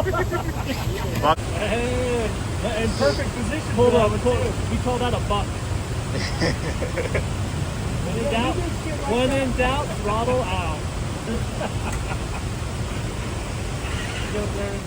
Hey, in perfect position. Hold on, we call that a buck. When in doubt, throttle out. Go, Darren.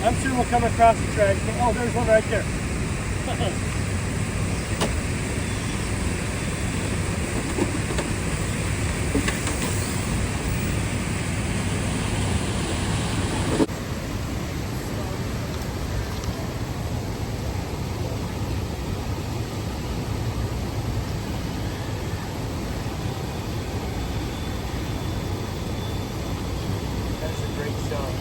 I'm sure we'll come across the track. Oh, there's one right there. That's a great shot.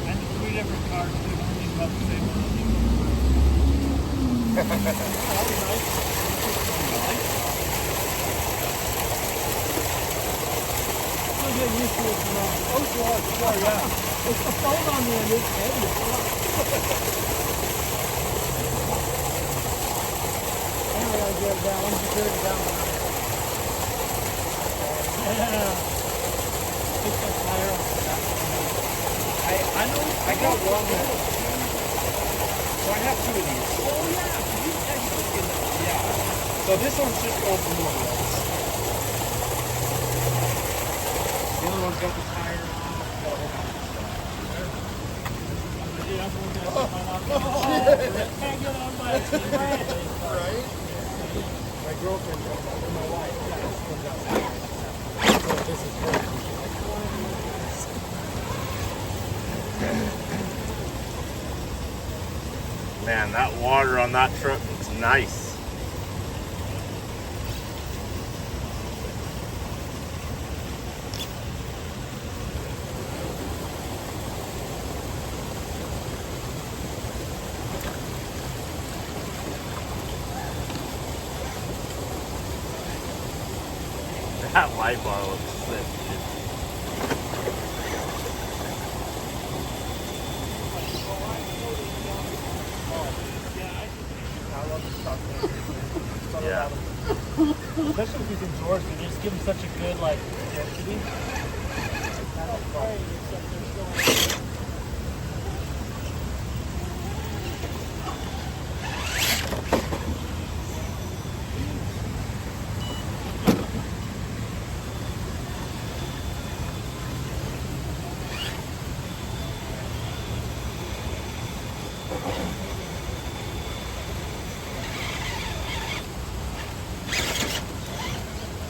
And 3 different cars, too. Don't think about the same one. That'd be nice. Still getting used to it, you know. Oh, sure, yeah. It's the phone on the end. It's heavy. Anyway, I get it down. I'm secure it down. Yeah. Take that tire off. I know, I got one. So I have 2 of these. Oh, yeah. Yeah. So this one's just going for more roads. The other one's got the tire on. Got a whole bunch of stuff. Can't get on by it. Right? My girlfriend and my wife. Yeah, this is great. Man, that water on that truck looks nice. That light bar looks sick, dude. Yeah. Especially with these exhausts, they just give them such a good, like, density.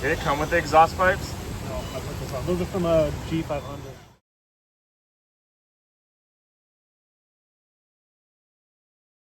Did it come with the exhaust pipes? No, I put this on. Those are from a G500.